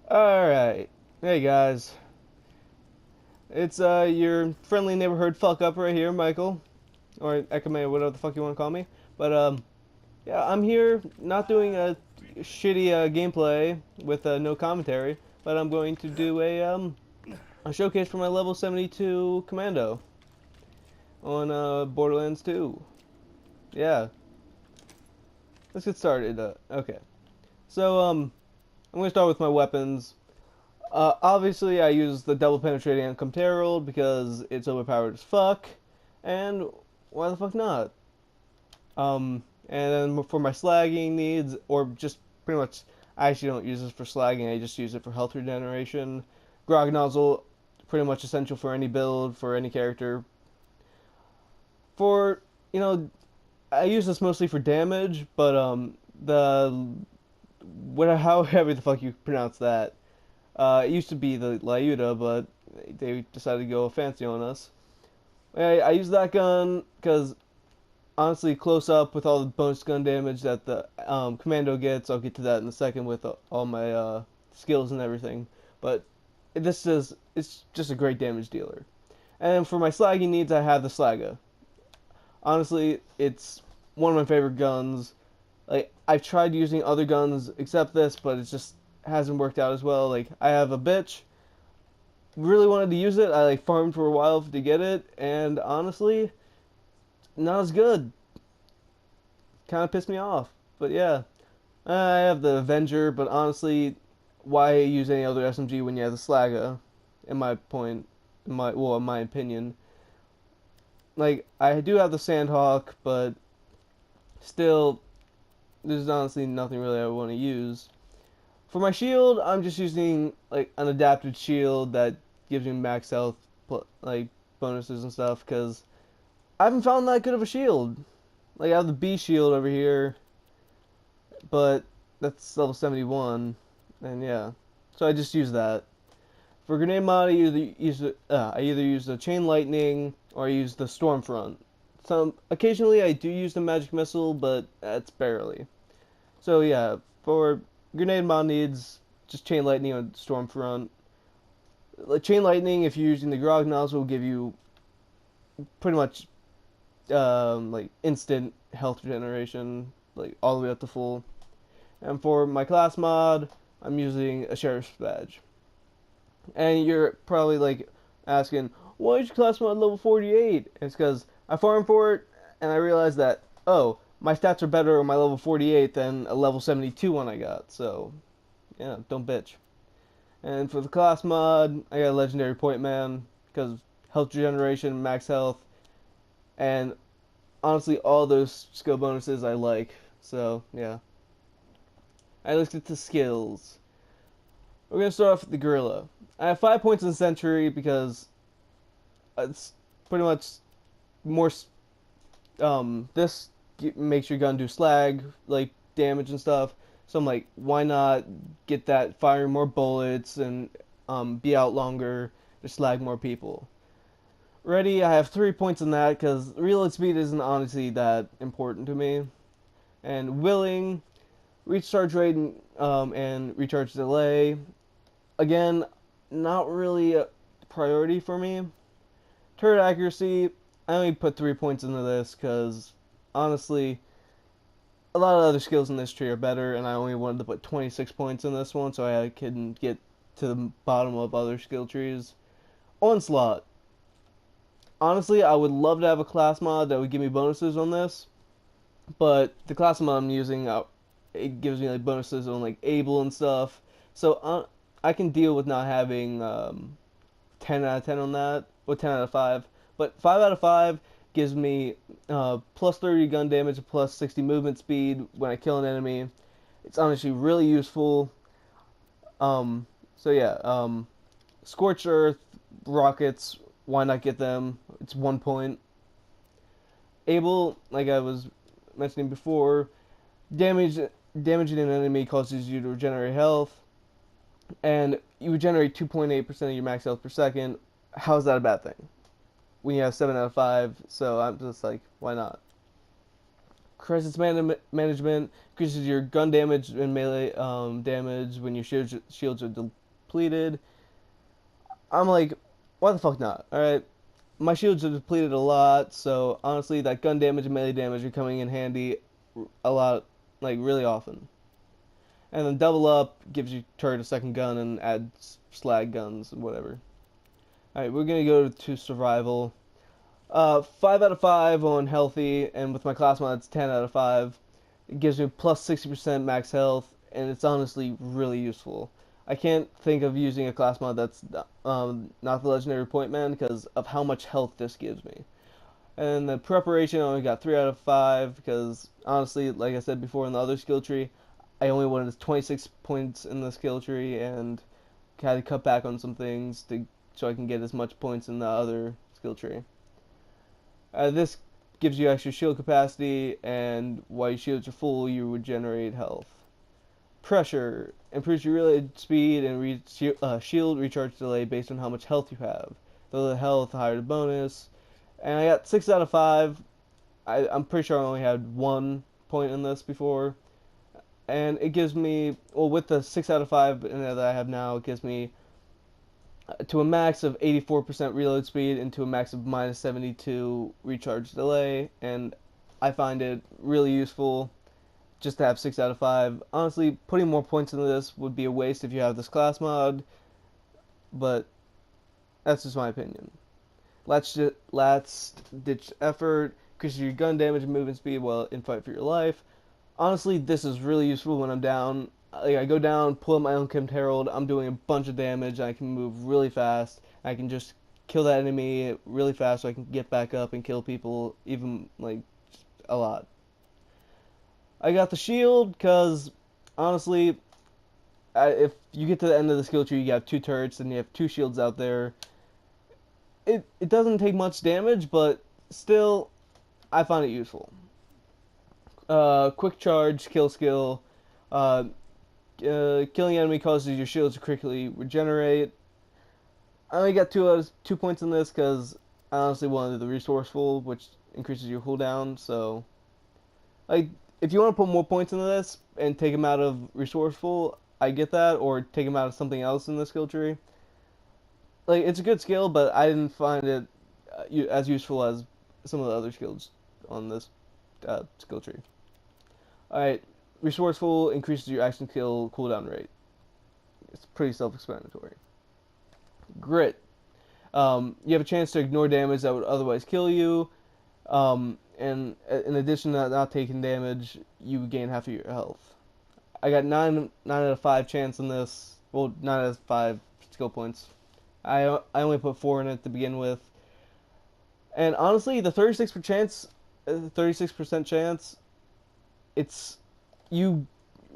Alright. Hey guys. It's your friendly neighborhood fuck up right here, Michael. Or Ekime, whatever the fuck you want to call me. But yeah, I'm here not doing a shitty gameplay with no commentary, but I'm going to do a showcase for my level 72 Commando on Borderlands 2. Yeah, let's get started. Okay. So I'm gonna start with my weapons. Obviously, I use the double penetrating Ancom Herald because it's overpowered as fuck, and why the fuck not? And then for my slagging needs, or just pretty much, I actually don't use this for slagging. I just use it for health regeneration. Grog nozzle, pretty much essential for any build for any character. For you know, I use this mostly for damage, but the however the fuck you pronounce that. It used to be the Lyuda, but they decided to go fancy on us. I use that gun because honestly, close up with all the bonus gun damage that the Commando gets. I'll get to that in a second with all my skills and everything. But it's just a great damage dealer. And for my slagging needs, I have the Slagga. Honestly, it's one of my favorite guns. Like I've tried using other guns except this, but it just hasn't worked out as well. Like I have a bitch, really wanted to use it. I like farmed for a while to get it, and honestly, not as good. Kind of pissed me off. But yeah, I have the Avenger, but honestly, why use any other SMG when you have the Slagga? In my point, in my opinion, like I do have the Sandhawk, but still, there's honestly nothing really I want to use. For my shield, I'm just using like an adapted shield that gives me max health, like bonuses and stuff, because I haven't found that good of a shield. Like I have the B shield over here, but that's level 71, and yeah, so I just use that. For grenade mod, I either use the chain lightning or I use the stormfront. Some occasionally I do use the magic missile, but that's barely. So yeah, for grenade mod needs, just chain lightning or stormfront. Like chain lightning, if you're using the grog nozzle, will give you pretty much like instant health regeneration, like all the way up to full. And for my class mod, I'm using a sheriff's badge. And you're probably like asking, why is your class mod level 48? It's because I farmed for it and I realized that, oh, my stats are better on my level 48 than a level 72 one I got. So, yeah, don't bitch. And for the class mod, I got a legendary point man because health regeneration, max health, and honestly, all those skill bonuses I like. So, yeah. I looked at the skills. We're gonna start off with the gorilla. I have 5 points in Century because it's pretty much more. This makes your gun do slag like damage and stuff. So I'm like, why not get that firing more bullets and be out longer to slag more people. Ready, I have 3 points in that because reload speed isn't honestly that important to me. And willing, recharge rate and recharge delay. Again, not really a priority for me. Turret accuracy, I only put 3 points into this because honestly, a lot of other skills in this tree are better, and I only wanted to put 26 points in this one so I can get to the bottom of other skill trees. Onslaught. Honestly, I would love to have a class mod that would give me bonuses on this, but the class mod I'm using, it gives me like bonuses on like able and stuff. So I can deal with not having 10 out of 10 on that, or 10 out of 5. But 5 out of 5 gives me plus 30 gun damage, plus 60 movement speed when I kill an enemy. It's honestly really useful. So yeah, Scorched Earth, rockets, why not get them? It's 1 point. Able, like I was mentioning before, damage damaging an enemy causes you to regenerate health, and you regenerate 2.8% of your max health per second. How's that a bad thing? When you have 7 out of 5, so I'm just like, why not? Management increases your gun damage and melee damage when your shields are depleted. I'm like, why the fuck not? All right, my shields are depleted a lot, so honestly, that gun damage and melee damage are coming in handy a lot, like really often. And then double up gives you turret a second gun and adds slag guns and whatever. All right, we're gonna go to survival. 5 out of 5 on healthy, and with my class mod, it's 10 out of 5. It gives me plus 60% max health, and it's honestly really useful. I can't think of using a class mod that's not the legendary point man because of how much health this gives me. And the preparation, I only got 3 out of 5 because honestly, like I said before in the other skill tree, I only wanted 26 points in the skill tree and had to cut back on some things to so I can get as much points in the other skill tree. This gives you extra shield capacity, and while your shields are full, you regenerate health. Pressure improves your reload speed and shield recharge delay based on how much health you have. The lower the health, the higher the bonus. And I got 6 out of 5. I'm pretty sure I only had 1 point in this before. And it gives me, well, with the 6 out of 5 that I have now, it gives me to a max of 84% reload speed and to a max of minus 72 recharge delay. And I find it really useful just to have 6 out of 5. Honestly, putting more points into this would be a waste if you have this class mod, but that's just my opinion. Last ditch effort increases your gun damage and movement speed while in fight for your life. Honestly, this is really useful when I'm down. Like, I go down, pull up my Unkempt Herald, I'm doing a bunch of damage, I can move really fast, I can just kill that enemy really fast so I can get back up and kill people even, like, a lot. I got the shield because, honestly, if you get to the end of the skill tree, you have 2 turrets and you have 2 shields out there. It doesn't take much damage, but still, I find it useful. Quick charge, kill skill. Killing enemy causes your shields to quickly regenerate. I only got 2 points in this because I honestly wanted the resourceful, which increases your cooldown. So, like, if you want to put more points into this and take them out of resourceful, I get that, or take them out of something else in the skill tree. Like, it's a good skill, but I didn't find it as useful as some of the other skills on this skill tree. Alright, resourceful increases your action kill cooldown rate. It's pretty self-explanatory. Grit. You have a chance to ignore damage that would otherwise kill you. And in addition to not taking damage, you gain half of your health. I got 9 out of 5 chance in this. Well, 9 out of 5 skill points. I only put 4 in it to begin with. And honestly, the 36% chance, it's you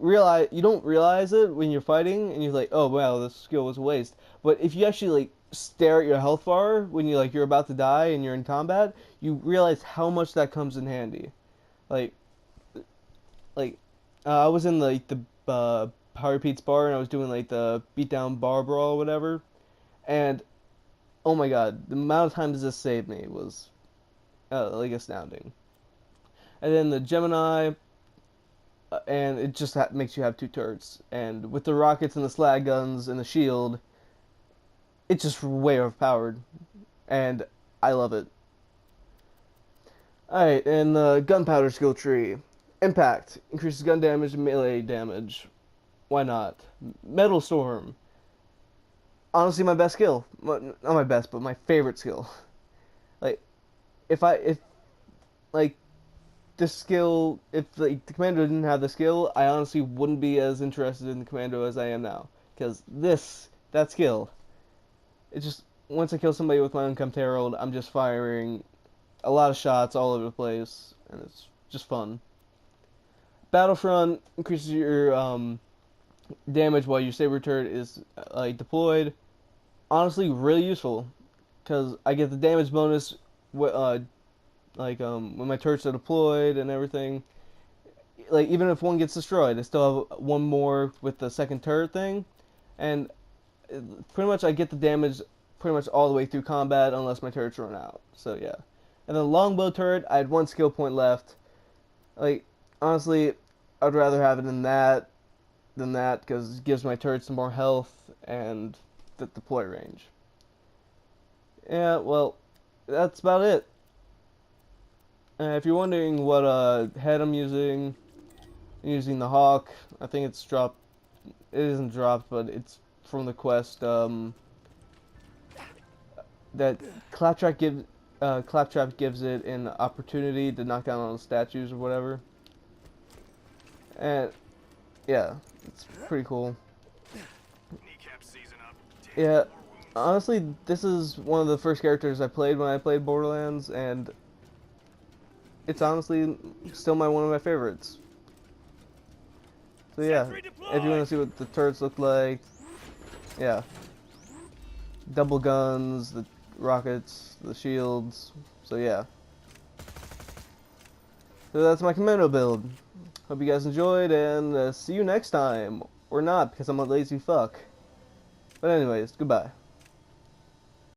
don't realize it when you're fighting, and you're like, oh wow, this skill was a waste. But if you actually like stare at your health bar when you're about to die and you're in combat, you realize how much that comes in handy. Like, I was in like the Power Pete's bar, and I was doing like the beatdown bar brawl or whatever, and oh my god, the amount of times this saved me was like astounding. And then the Gemini, and it just makes you have 2 turrets, and with the rockets and the slag guns and the shield, it's just way overpowered, and I love it. Alright, and the gunpowder skill tree. Impact increases gun damage and melee damage. Why not? Metal Storm. Honestly, my best skill. Not my best, but my favorite skill. Like, if like this skill, if like, the Commando didn't have the skill, I honestly wouldn't be as interested in the Commando as I am now. Because that skill, it's just, once I kill somebody with my Unkempt Herald, I'm just firing a lot of shots all over the place, and it's just fun. Battlefront increases your damage while your saber turret is deployed. Honestly, really useful, because I get the damage bonus when my turrets are deployed and everything. Like, even if one gets destroyed, I still have one more with the second turret thing, and pretty much I get the damage pretty much all the way through combat unless my turrets run out. So yeah. And then longbow turret, I had 1 skill point left. Like, honestly, I'd rather have it than that because it gives my turrets some more health and the deploy range. Yeah, well, that's about it. If you're wondering what head I'm using the Hawk. I think it's dropped. It isn't dropped, but it's from the quest. That Claptrap gives it an opportunity to knock down all the statues or whatever. And yeah, it's pretty cool. Yeah, honestly, this is one of the first characters I played when I played Borderlands, and it's honestly still one of my favorites. So yeah, if you want to see what the turrets look like, yeah, double guns, the rockets, the shields. So yeah, so that's my Commando build. Hope you guys enjoyed, and see you next time, or not, because I'm a lazy fuck. But anyways, goodbye.